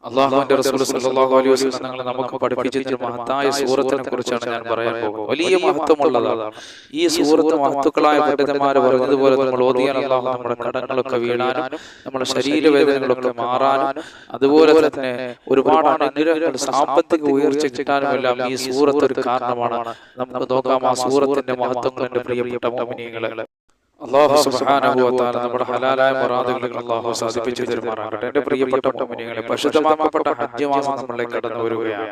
അല്ലാഹുവിന്റെ റസൂൽ സല്ലല്ലാഹു അലൈഹി വസല്ലം തങ്ങൾ നമുക്ക് പഠിപ്പിച്ച മഹത്തായ സൂറത്തിനെ കുറിച്ചാണ് ഞാൻ പറയാൻ പോകുന്നത്. വലിയ മഹത്വമുള്ളതാണ് ഈ സൂറത്ത്. മഹത്തുക്കളായ പണ്ഡിതന്മാർ പറഞ്ഞതുപോലെ നമ്മൾ ഓതിയാൽ അല്ലാഹു നമ്മുടെ കടങ്ങളൊക്കെ വീഴാനും നമ്മുടെ ശരീരവേദനകളൊക്കെ മാറാനും അതുപോലെ തന്നെ ഒരുപാട് അനുഗ്രഹങ്ങൾ സാമ്പത്തിക ഉയർച്ച കിട്ടാനുമെല്ലാം ഈ സൂറത്ത് ഒരു കാരണമാണ്. നമുക്ക് നോക്കാം ആ സൂറത്തിന്റെ മഹത്വങ്ങൾ. എൻ്റെ പ്രിയപ്പെട്ട മുഅ്മിനീങ്ങളെ, അല്ലാഹു സുബ്ഹാനഹു വ തആല നമ്മുടെ ഹലാലായ മുറാദുകൾ അല്ലാഹു സാധിപ്പിച്ചു തരുമാറാകട്ടെ. എൻ്റെ പ്രിയപ്പെട്ട മുഅ്മിനീങ്ങളെ, പരിശുദ്ധമാക്കപ്പെട്ട ഹജ്ജ് മാസം നമ്മളിലേക്ക് കടന്നു വരികയാണ്.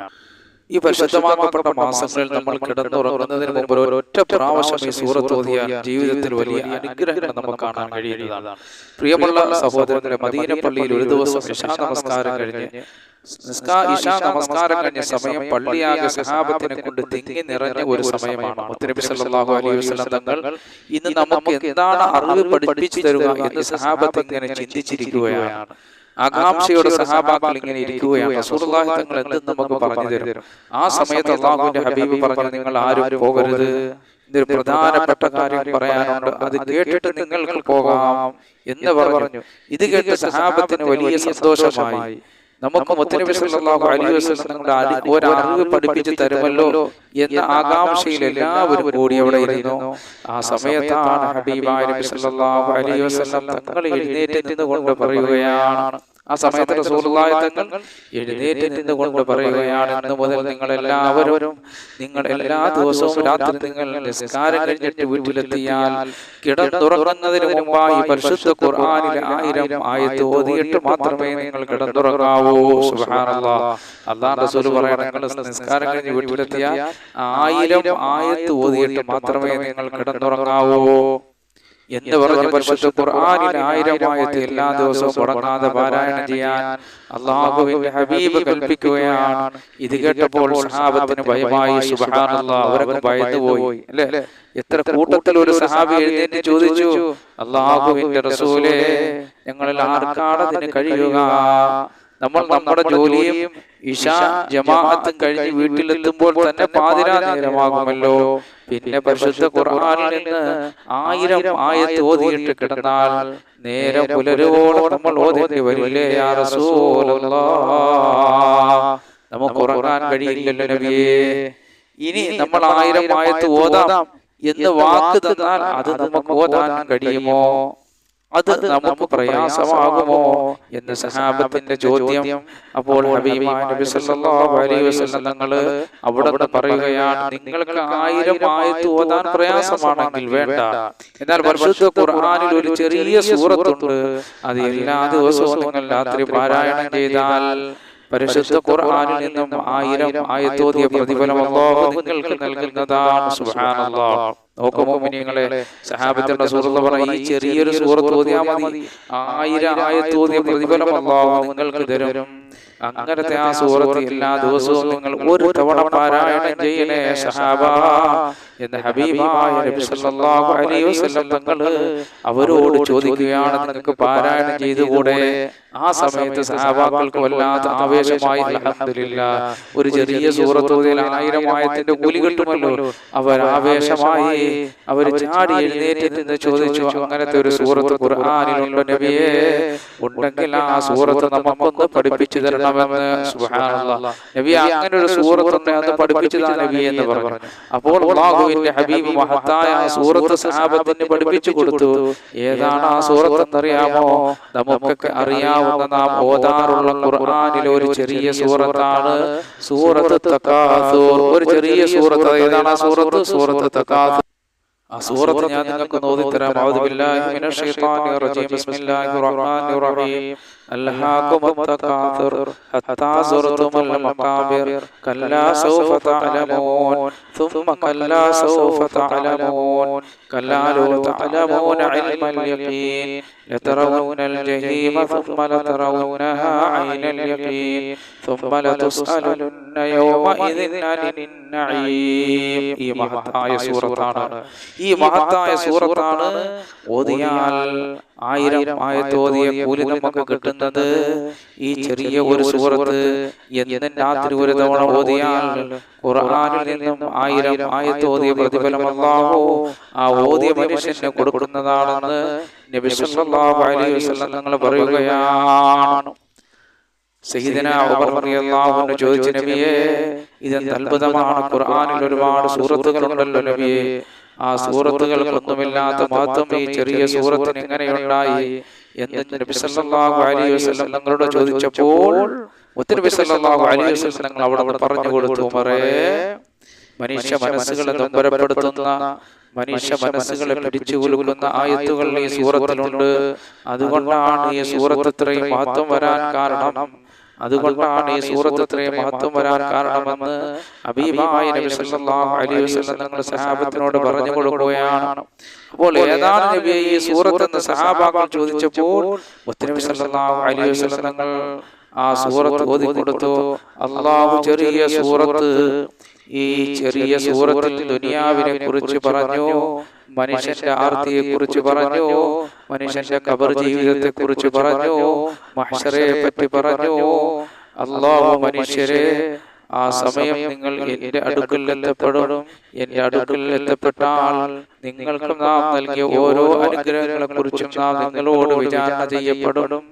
ഈ പരിശുദ്ധമാക്കപ്പെട്ട മാസങ്ങളിൽ നമ്മൾ കിടന്നുറങ്ങുന്നതിന് മുമ്പ് ഒരൊറ്റ പ്രാവശ്യം ഈ സൂറത്ത് ഓതിയാൽ ജീവിതത്തിൽ വലിയ അനുഗ്രഹങ്ങൾ നമുക്ക് കാണാൻ കഴിയുന്നതാണ്. പ്രിയമുള്ള സഹോദരങ്ങളെ, മദീന പള്ളിയിൽ ഒരു ദിവസം ഇശാ നമസ്കാരം കഴിഞ്ഞ് സമയം പള്ളിയാകെ സഹാബത്തിനെ കൊണ്ട് തിങ്ങി നിറഞ്ഞ ഒരു സമയമാണ്. മുത്തനബി സല്ലല്ലാഹു അലൈഹി വസല്ലം തങ്ങൾ ഇന്ന് നമുക്ക് എന്താണ് അറിവ് പഠിപ്പിച്ചു തരുക എന്ന് സഹാബത്ത് ഇങ്ങനെ ചിന്തിച്ചിരിക്കുകയാണ്. ആകാംക്ഷയോടെ സഹാബാക്കൾ ഇങ്ങനെ ഇരിക്കുകയാണ്. റസൂലുള്ളാഹി തങ്ങൾ എന്ത് നമുക്ക് പറഞ്ഞു തരും? ആ സമയത്ത് അല്ലാഹുവിന്റെ ഹബീബ് പറഞ്ഞു, നിങ്ങൾ ആരും പോകരുത്, ഇതൊരു പ്രധാനപ്പെട്ട കാര്യം പറയാനുണ്ട്, അത് കേട്ടിട്ട് നിങ്ങൾക്ക് പോകാം എന്ന് പറഞ്ഞു. ഇത് കേട്ട് സഹാബത്തിന് വലിയ സന്തോഷമായി. നമുക്ക് മുത്തനബി സല്ലല്ലാഹു അലൈഹി വസല്ലം ഒരു അറിവ് പഠിപ്പിച്ച് തരുമല്ലോ എന്ന ആകാംക്ഷയിൽ എല്ലാവരും കൂടി അവിടെ ഇരുന്നു. ആ സമയത്താണ് ഹബീബായ നബി സല്ലല്ലാഹു അലൈഹി വസല്ലം തങ്ങൾ എഴുന്നേറ്റ് നിന്നുകൊണ്ട് പറയുകയാണ്. ആ സമയത്ത് റസൂലുള്ളാഹി തങ്ങൾ എഴുന്നേറ്റ് നിന്നുകൊണ്ട് പറയുകയാണ്, ഇന്ന് മുതൽ നിങ്ങൾ എല്ലാ ദിവസവും രാത്രി നിങ്ങൾ നിസ്കാരം കഴിഞ്ഞിട്ട് വീട്ടിലെത്തിയാൽ കിടന്നുറങ്ങുന്നതിന് മുമ്പായി പരിശുദ്ധ ഖുർആനിലെ 1000 ആയത്ത് ഓതിയിട്ട് മാത്രമേ നിങ്ങൾ കിടന്നുറങ്ങാവൂ. സുബ്ഹാനല്ലാഹ്. അല്ലാഹുവിന്റെ റസൂൽ പറയുന്നു, നിങ്ങൾ നിസ്കാരം കഴിഞ്ഞ് വീട്ടിലെത്തിയാൽ 1000 ആയത്ത് ഓതിയിട്ട് മാത്രമേ നിങ്ങൾ കിടന്നുറങ്ങാവൂ എന്ന് പറഞ്ഞ് പരിശുദ്ധ ഖുർആനിലെ 1000 ആയത്ത് എല്ലാ ദിവസവും മുടങ്ങാതെ പാരായണം ചെയ്യാൻ അല്ലാഹുവിന്റെ ഹബീബ് കൽപ്പിക്കുകയാണ്. ഇത് കേട്ടപ്പോൾ സഹാബത്തിന് ഭയമായി. സുബ്ഹാനല്ലാഹ്, അവരൊക്കെ ഭയന്നുപോയി. അല്ലേ? എത്ര കൂട്ടത്തിൽ ഒരു സഹാബി എഴുന്നേറ്റ് ചോദിച്ചു, അല്ലാഹുവിന്റെ റസൂലേ, ഞങ്ങളിൽ ആർക്കാണ് അതിന് കഴിയുക? നമ്മൾ നമ്മുടെ ജോലിയും ഇശാ ജമാഅത്തും കഴിഞ്ഞ് വീട്ടിലെത്തുമ്പോൾ തന്നെ പാതിരാ നേരമാകുമല്ലോ. പിന്നെ പരിശുദ്ധ ഖുർആനിൽ നിന്ന് 1000 ആയത്ത് ഓതിയിട്ട് കിടന്നാൽ നേരം പുലരുവോളം നമ്മൾ ഓതേണ്ടി വരില്ലേ യാ റസൂലല്ലാഹ്? നമുക്ക് ഉറങ്ങാൻ കഴിയില്ലല്ലോ നബിയേ. ഇനി നമ്മൾ 1000 ആയത്ത് ഓതാം എന്ന് വാക്ക് തന്നാൽ അത് നമുക്ക് ഓതാൻ കഴിയുമോ? അത് നമുക്ക് പ്രയാസമാകുമോ എന്ന് സഹാബത്തിന്റെ ചോദ്യം. അപ്പോൾ ഹബീബായ നബി സല്ലല്ലാഹു അലൈഹി വസല്ലം തങ്ങൾ അവിടെ പറയുകയാണ്, നിങ്ങൾക്ക് 1000 ആയത്ത് ഓതാൻ പ്രയാസമാണെങ്കിൽ വേണ്ട, എന്നാൽ പരിശുദ്ധ ഖുർആനിൽ ഒരു ചെറിയ സൂറത്തുണ്ട്, അത് എല്ലാ ദിവസവും നിങ്ങൾ രാത്രി പാരായണം ചെയ്താൽ പരിശുദ്ധ ഖുർആനിൽ നിന്നും 1000 ആയത്ത് ഓതിയ പ്രതിഫലം അല്ലാഹു നിങ്ങൾക്ക് നൽകുന്നതാണ്. സുബ്ഹാനല്ലാഹ്. നോക്കൂ മുഅ്മിനീങ്ങളെ, സഹാബത്തിന്റെ റസൂലുള്ളാഹി പറഞ്ഞു, ഈ ചെറിയൊരു സൂറത്ത് ഓതിയാൽ മതി, 1000 ആയത്ത് ഓതിയ പ്രതിഫലം അല്ലാഹു നിങ്ങൾക്ക് തരും. അങ്ങനത്തെ ആ സൂറത്ത് എല്ലാ ദിവസവും നിങ്ങൾ ഒരു തവണ പാരായണം ചെയ്യണേ സഹാബ എന്ന് ഹബീബായ നബി സല്ലല്ലാഹു അലൈഹി വസല്ലം തങ്ങൾ അവരോട് ചോദിക്കുകയാണ്, നിങ്ങൾക്ക് പാരായണം ചെയ്തുകൂടെ? ആ സമയത്ത് സഹാബാക്കൾക്ക് വല്ലാത്ത ആവേശമായി. അൽഹംദുലില്ലാഹ്, ഒരു ചെറിയ സൂറത്ത് ഓതിയാൽ 1000 ആയത്തിന്റെ കൂലി കിട്ടുമല്ലോ. അവർ ആവേശമായി, അവർ ചാടി എഴുന്നേറ്റ് നിന്ന് ചോദിച്ചു, അങ്ങനത്തെ ഒരു സൂറത്ത് ഖുർആനിലുണ്ടോ നബിയേ? ഉണ്ടെങ്കിൽ ആ സൂറത്ത് നമുക്കൊന്ന് പഠിപ്പിച്ചു തരണമെന്ന്. സുബ്ഹാനല്ലാഹ്. നബി, അങ്ങനെ ഒരു സൂറത്തുണ്ട്, അത് പഠിപ്പിച്ചു താ നബി എന്ന് പറഞ്ഞു. അപ്പോൾ അല്ലാഹുവിന്റെ ഹബീബ് മഹത്തായ ആ സൂറത്ത് സഹാബത്തിന് പഠിപ്പിച്ചു കൊടുത്തു. ഏതാണ് ആ സൂറത്ത് എന്നറിയാമോ? നമുക്കൊക്കെ അറിയാവുന്ന, നാം ഓതാറുള്ള ഖുർആനിലെ ഒരു ചെറിയ സൂറത്താണ് സൂറത്ത് തകാസുർ. ഒരു ചെറിയ സൂറത്ത്. ഏതാണ് ആ സൂറത്ത്? സൂറത്ത് തകാസുർ. ആ സൂറത്ത് ഞാൻ നിങ്ങൾക്ക് ഓതിത്തരാം. അഊദു ബില്ലാഹി മിനശ് ശൈത്വാനിർ റജീം. ബിസ്മില്ലാഹിർ റഹ്മാനിർ റഹീം. അൽഹാകുമുത് തകാസുർ ഹത്താ സുർതുമുൽ മഖാബിർ കല്ലാ സൗഫ തഅലമൂൻ ثم كلا سوف تعلمون كلا لو تعلمون علم اليقين لترون الجحيم ثم لترونها عين اليقين ثم لتسألن يومئذ عن النعيم. ഈ മഹത്തായ സൂറത്താണ് ഓതിയാൽ 1000 ആയത്ത് ഓതിയ കൂലി നമുക്ക് കിട്ടുന്നത്. ഈ ചെറിയ ഒരു സൂറത്ത് എന്നും രാത്രി ഒരു തവണ ഓതിയാൽ ഖുർആനിൽ നിന്നും 1000 ആയത്ത് ഓതിയ പ്രതിഫലം അല്ലാഹു ആ ഓതിയ മനുഷ്യന് കൊടുക്കുന്നതാണെന്ന് നബി സല്ലല്ലാഹു അലൈഹി വസല്ലം തങ്ങൾ പറയുകയാണ്. സയ്യിദനാ ഉമർ റളിയല്ലാഹു അൻഹു ചോദിച്ചു, നബിയേ, ഇതെന്ത് അത്ഭുതമാണ്, ഖുർആനിൽ ഒരുപാട് സൂറത്തുകൾ ഉണ്ടല്ലോ നബിയേ, ആ സൂറത്തുകൾക്കൊന്നുമില്ലാത്ത മഹത്വം ഈ ചെറിയ സൂറത്തിന് എങ്ങനെയുണ്ടായി എന്ന് നബി സല്ലല്ലാഹു അലൈഹി വസല്ലം തങ്ങളോട് ചോദിച്ചപ്പോൾ മുത്തനബി സല്ലല്ലാഹു അലൈഹി വസല്ലം തങ്ങൾ അവിടെ പറഞ്ഞു കൊടുത്തു, ഉമറേ, മനുഷ്യ മനസ്സുകളെ നൊമ്പരപ്പെടുത്തുന്ന, മനുഷ്യ മനസ്സുകളെ പിടിച്ചു കുലുക്കുന്ന ആയത്തുകൾ ഈ സൂറത്തിലുണ്ട്. അതുകൊണ്ടാണ് ഈ സൂറത്ത് ഇത്രയും മഹത്വം വരാൻ കാരണം, അതുകൊണ്ടാണ് ഈ സൂറത്ത് ഇത്രയും മഹത്വം വരാൻ കാരണമെന്ന് ഹബീബായ നബി സല്ലല്ലാഹു അലൈഹി വസല്ലം തങ്ങൾ സഹാബത്തിനോട് പറഞ്ഞു കൊടുക്കുകയാണ്. അപ്പോൾ ഏതാണ് നബി ഈ സൂറത്ത് എന്ന് സഹാബാക്കൾ ചോദിച്ചപ്പോൾ മുത്തനബി സല്ലല്ലാഹു അലൈഹി വസല്ലം തങ്ങൾ ആ സൂറത്ത് ഓതി കൊടുത്തു. അല്ലാഹു ചെറിയ സൂറത്ത്, ഈ ചെറിയ സൂറത്തിൽ ദുനിയാവിനെ കുറിച്ച് പറഞ്ഞു, മനുഷ്യന്റെ ആർത്തിയെ കുറിച്ച് പറഞ്ഞു, മനുഷ്യന്റെ ഖബർ ജീവിതത്തെ കുറിച്ച് പറഞ്ഞു, മഹ്ശറയെ പറ്റി പറഞ്ഞു. അല്ലാഹു മനുഷ്യരെ, ആ സമയം നിങ്ങൾ എന്റെ അടുക്കൽ എത്തപ്പെടും, എന്റെ അടുക്കൽ എത്തപ്പെട്ടാൽ നിങ്ങൾക്ക് നാം നൽകിയ ഓരോ അനുഗ്രഹങ്ങളെ കുറിച്ചും നാം നിങ്ങളോട് വിചാരണ ചെയ്യപ്പെടും,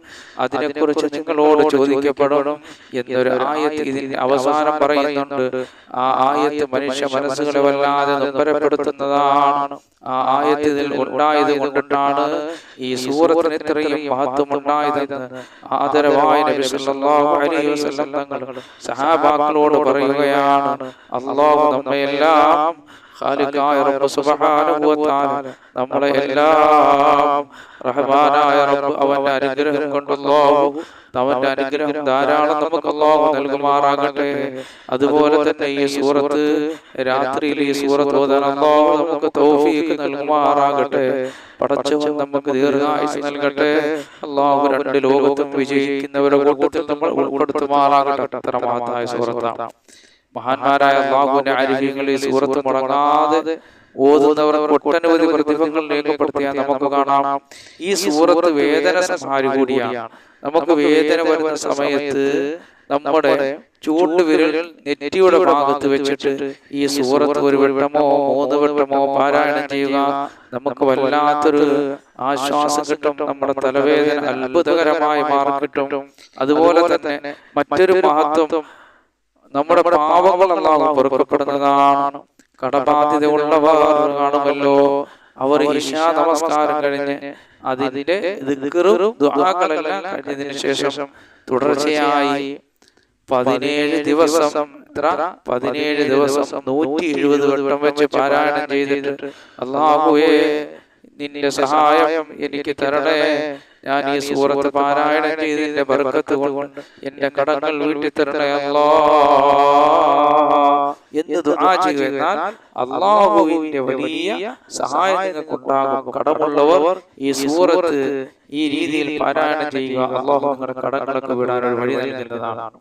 അതിനെക്കുറിച്ച് നിങ്ങളോട് ചോദിക്കപ്പെടും എന്നൊരു ആയത്ത് ഇതിന് അവസാനം പറയുന്നുണ്ട്. ആ ആയത്ത് മനുഷ്യ മനസ്സുകളെ വല്ലാതെ നൊമ്പരപ്പെടുത്തുന്നതാണ്. ആ ആയത്ത് ഇതിൽ ഉണ്ടായത് കൊണ്ടിട്ടാണ് ഈ സൂറത്തിന് ഇത്രയും മഹത്വമുണ്ടായതെന്ന് ആദരവായ നബി സല്ലല്ലാഹു അലൈഹി വസല്ലം തങ്ങൾ സഹാബാക്കളോട് പറയുകയാണ്. അല്ലാഹു നമ്മയെല്ലാം ഖാലിഖായ റബ്ബ് സുബ്ഹാനഹു വ തആല നമ്മളെ എല്ലാം റഹ്മാനായ റബ്ബ് അവന്റെ അനുഗ്രഹം കൊണ്ട് അല്ലാഹു അവന്റെ അനുഗ്രഹം ധാരാളം നമുക്ക് അല്ലാഹു നൽകുമാറാകട്ടെ. അതുപോലെ തന്നെ ഈ സൂറത്ത് രാത്രിയിൽ ഈ സൂറത്ത് ഓതാൻ അല്ലാഹു നമുക്ക് തൗഫീഖ് നൽകുമാറാകട്ടെ. പടച്ചവൻ നമുക്ക് ദീർഘായുസ്സ് നൽകട്ടെ. അല്ലാഹു രണ്ട് ലോകത്തും വിജയിക്കുന്നവരുടെ കൂട്ടത്തിൽ നമ്മൾ ഉൾപ്പെടുത്തുമാറാകട്ടെ. അത്ര മഹത്തായ സൂറത്താണ്. മഹാന്മാരായ അല്ലാഹുവിന്റെ അരികിൽ ഈ സൂറത്ത് മുടങ്ങാതെ ഓതുന്നവർ ഒട്ടനവധി പ്രതിഫലങ്ങൾ രേഖപ്പെടുത്തിയാൽ നമുക്ക് കാണാം. ഈ സൂറത്ത് വേദന സംഹാരി കൂടിയാണ്. നമുക്ക് വേദന വരുന്ന സമയത്ത് നമ്മുടെ ചൂണ്ടുവിരൽ നെറ്റിയുടെ ഭാഗത്ത് വെച്ചിട്ട് ഈ സൂറത്ത് ഒരു വട്ടമോ 3 വട്ടമോ പാരായണം ചെയ്യുക. നമുക്ക് വല്ലാത്തൊരു ആശ്വാസം കിട്ടും. നമ്മുടെ തലവേദന അത്ഭുതകരമായി മാറി കിട്ടും. അതുപോലെ തന്നെ മറ്റൊരു മഹത്വം, നമ്മുടെ പാപങ്ങൾ അല്ലാഹു പൊറുക്കപ്പെടുന്നതാണ്. കടബാധ്യത ഉള്ളവർ കാണുമല്ലോ, അവർ ഇശാ നമസ്കാരം കഴിഞ്ഞ് അതിന്റെ ദിക്റും ദുആകളെല്ലാം കഴിഞ്ഞതിന് ശേഷം തുടർച്ചയായി 17 ദിവസം 170 വട്ടം വെച്ച് പാരായണം ചെയ്തിട്ട് അല്ലാഹുവേ, നിന്റെ സഹായം എനിക്ക് തരണേ, ഞാൻ ഈ സൂറത്ത് പാരായണം ചെയ്തതിന്റെ ബർക്കത്ത് കൊണ്ട് എന്റെ കടങ്ങൾ വീട്ടി തരണേ എന്ന് ദുആ ചെയ്യുന്നാൽ അല്ലാഹുവിന്റെ വലിയ സഹായം നിങ്ങൾക്കുണ്ടാകും. കടമുള്ളവർ ഈ സൂറത്ത് ഈ രീതിയിൽ പാരായണം ചെയ്യുക. അല്ലാഹു നിങ്ങളുടെ കടങ്ങളൊക്കെ വിടാൻ ഒരു വഴി നൽകുന്നതാണ്.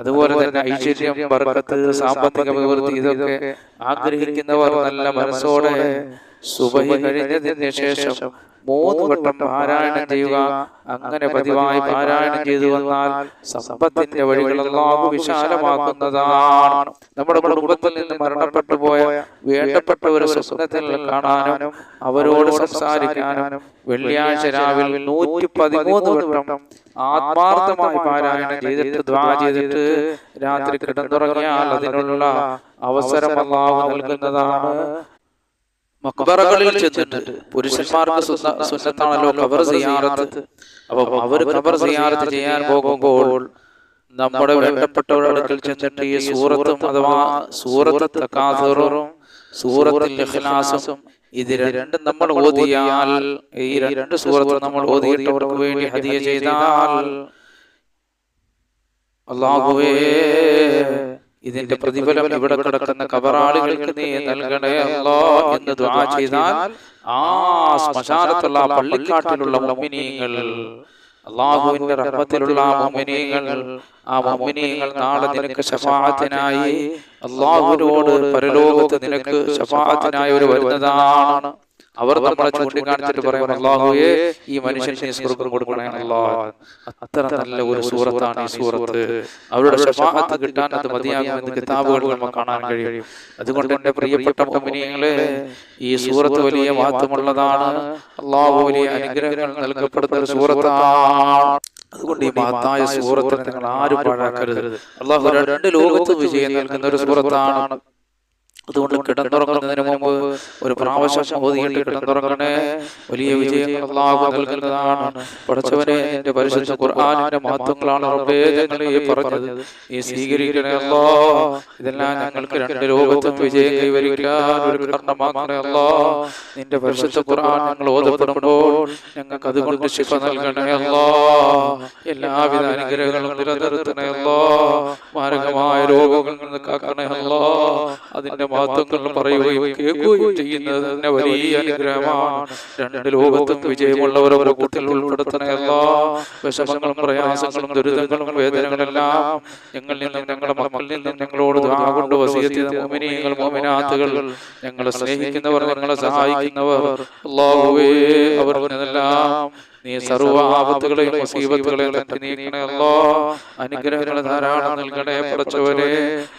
അതുപോലെ തന്നെ ഐശ്വര്യം, ബർക്കത്ത്, സാമ്പത്തിക അഭിവൃദ്ധി ഇതൊക്കെ ആഗ്രഹിക്കുന്നവർ നല്ല മനസ്സോടെ സുബഹി കഴിഞ്ഞതിന് ശേഷം 3 വട്ടം പാരായണം ചെയ്യുക. അങ്ങനെ പതിവായി പാരായണം ചെയ്തു വന്നാൽ സമ്പത്തിന്റെ വഴികൾ അല്ലാഹു വിശാലമാക്കുന്നതാണ്. നമ്മുടെ കുടുംബത്തിൽ നിന്ന് മരണപ്പെട്ടു പോയ വേണ്ടപ്പെട്ടവരെ സ്വപ്നത്തിൽ കാണാനും അവരോട് സംസാരിക്കാനും വെള്ളിയാഴ്ച രാവിലെ 113 വട്ടം ആത്മാർത്ഥമായി പാരായണം ചെയ്തിട്ട് ദുആ ചെയ്തിട്ട് രാത്രി കിടന്നുറങ്ങിയാൽ അതിനുള്ള അവസരം അല്ലാഹു നൽകുന്നതാണ്. മക്ബറകളിൽ ചെന്നിട്ട് പുരുഷന്മാർക്ക് സുന്നത്താണല്ലോ ഖബർ സിയാറത്ത്. അപ്പം അവർ ഖബർ സിയാറത്ത് ചെയ്യാൻ പോകുമ്പോൾ നമ്മുടെ വേണ്ടപ്പെട്ടവരുടെ അടുക്കൽ ചെന്നിട്ട് ഈ സൂറത്തും അഥവാ സൂറത്ത് തകാസുറും സൂറത്തുൽ ഇഖ്ലാസും ഇത് രണ്ടും നമ്മൾ ഓതിയാൽ, ഈ 2 സൂറത്ത് നമ്മൾ ഓതിയിട്ട് അവർക്ക് വേണ്ടി ഹദിയ ചെയ്താൽ അല്ലാഹുവേ, ഇതിന്റെ പ്രതിഫലം ഇവിടെ കിടക്കുന്ന ഖബറാളികൾക്ക് നീ നൽകണേ അല്ലാഹ് എന്ന് ദുആ ചെയ്താൽ ആ ശ്മശാനത്തുള്ള പള്ളിക്കാട്ടിലുള്ള മുഅ്മിനീങ്ങൾ, അല്ലാഹുവിന്റെ റഹ്മത്തിലുള്ള മുഅ്മിനീങ്ങൾ, ആ മുഅ്മിനീങ്ങൾ നാളെ നിനക്ക് ശഫാഅത്തിനായി അല്ലാഹുവിനോട് പരലോകത്ത് നിനക്ക് ശഫാഅത്തിനായി ഒരു വരുന്നതാണ്. അവർ നമ്മളെ ചൂണ്ടിക്കാണിച്ചിട്ട് പറയും, അല്ലാഹുവേ, ഈ മനുഷ്യന് സ്വർഗ്ഗം കൊടുക്കണേ അല്ലാഹ്. അത്ര നല്ല ഒരു സൂറത്താണ് ഈ സൂറത്ത്. അവരുടെ ശഫാഅത്ത് കിട്ടാൻ അത് മതിയാകുമെന്ന് കിതാബുകളിൽ നമുക്ക് കാണാൻ കഴിയും. അതുകൊണ്ട് എന്റെ പ്രിയപ്പെട്ട മുഅ്മിനീങ്ങളെ, ഈ സൂറത്ത് വലിയ മഹത്വമുള്ളതാണ്. അല്ലാഹു വലിയ അനുഗ്രഹങ്ങൾ നൽകപ്പെടുന്ന ഒരു സൂറത്താണ്. അതുകൊണ്ട് ഈ മഹത്തായ സൂറത്തിനെ നിങ്ങൾ ആരും പാഴാക്കരുത്. അള്ളാഹു രണ്ട് ലോകത്തും വിജയം നൽകുന്ന ഒരു സൂറത്താണ്. അതുകൊണ്ട് കിടന്നുറങ്ങുന്നതിന് മുമ്പ് ഒരു പ്രാവശ്യം ഓതിയിട്ട് കിടന്നുറങ്ങണേ. വലിയ വിജയങ്ങൾ അല്ലാഹു നൽകുന്നതാണ്. പടച്ചവനെ, നിന്റെ പരിശുദ്ധ ഖുർആനിന്റെ മഹത്വങ്ങളാണ് റബ്ബേ ഞങ്ങൾ ഈ പറഞ്ഞത്. നീ സ്വീകരിക്കണേ അല്ലാഹ്. ഇതെല്ലാം ഞങ്ങൾക്ക് രണ്ട് ലോകത്തും വിജയം കൈവരിക്കാൻ ഒരു കാരണമാക്കണേ അല്ലാഹ്. നിന്റെ പരിശുദ്ധ ഖുർആൻ ഞങ്ങൾ ഓതപ്പെടുമ്പോൾ ഞങ്ങൾക്ക് അതുകൊണ്ട് ശിഫ നൽകണേ അല്ലാഹ്. എല്ലാവിധ അനുഗ്രഹങ്ങളും നിലനിർത്തണേ അല്ലാഹ്. മാരകമായ രോഗങ്ങളിൽ നിന്ന് കാക്കണേ അല്ലാഹ്. അതിന്റെ മഹത്വങ്ങൾ പറയുകയും കേൾക്കുകയും ചെയ്യുന്നത് തന്നെ വലിയ അനുഗ്രഹമാണ്. രണ്ട് ലോകത്തും വിജയമുള്ളവരുടെ കൂട്ടത്തിൽ ഉൾപ്പെടുത്തണേ അല്ലാഹ്. വിഷമങ്ങളും പ്രയാസങ്ങളും ദുരിതങ്ങളും വേദനകളെല്ലാം ഞങ്ങളിൽ നിന്നും ഞങ്ങളുടെ മക്കളിൽ നിന്നും ഞങ്ങളോട് ദുആ കൊണ്ട് വസിയത്ത് ചെയ്ത മുഅ്മിനീങ്ങൾ മുഅ്മിനാത്തുകൾ, ഞങ്ങളെ സ്നേഹിക്കുന്നവർ, ഞങ്ങളെ സഹായിക്കുന്നവർ, അല്ലാഹുവേ അവർക്കെല്ലാം നീ സർവ്വ ആപത്തുകളെയും മുസീബത്തുകളെയും തട്ടി നീക്കണേ അല്ലാഹ്. അനുഗ്രഹങ്ങളെ ധാരാളം നൽകണേ പടച്ചവനെ.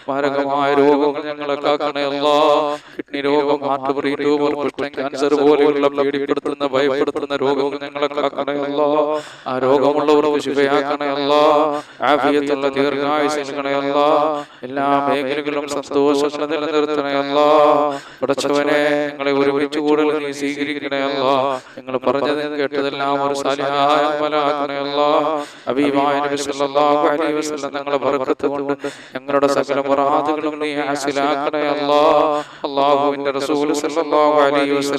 മാരകമായ രോഗങ്ങൾ ഞങ്ങളെ കാക്കണേ അല്ലാഹ്. കിഡ്നി രോഗം, ഹാർട്ട് ട്യൂമർ, കുഷ്ഠം, ക്യാൻസർ പോലെയുള്ള പേടിപ്പെടുത്തുന്ന ഭയപ്പെടുത്തുന്ന രോഗങ്ങൾ ഞങ്ങളെ കാക്കണേ അല്ലാഹ്. ആ രോഗമുള്ളവർക്ക് ശിഫയാക്കണേ അല്ലാഹ്. ആഫിയത്തുള്ള ദീർഘായുസ്സ് നൽകണേ അല്ലാഹ്. എല്ലാ മേഖലകളിലും സന്തോഷങ്ങൾ നിലനിർത്തണേ അല്ലാഹ്. പടച്ചവനെ, ഞങ്ങളെ ഒരുമിച്ച് കൂടുതൽ നീ സ്വീകരിക്കണേ അല്ലാഹ്. ഞങ്ങൾ പറഞ്ഞതും കേട്ടതെല്ലാം ഒരു സാലിഹായ അമലാക്കണേ അല്ലാഹ്. ഹബീബായ നബി സല്ലല്ലാഹു അലൈഹി വസല്ലം ഞങ്ങളെ ബർക്കത്ത് കൊണ്ട് ഞങ്ങളുടെ സകല മുറാദുകളും നീ ഹാസിലാക്കണേ അല്ലാഹ്. അല്ലാഹുവിന്റെ റസൂൽ സല്ലല്ലാഹു അലൈഹി വസല്ലം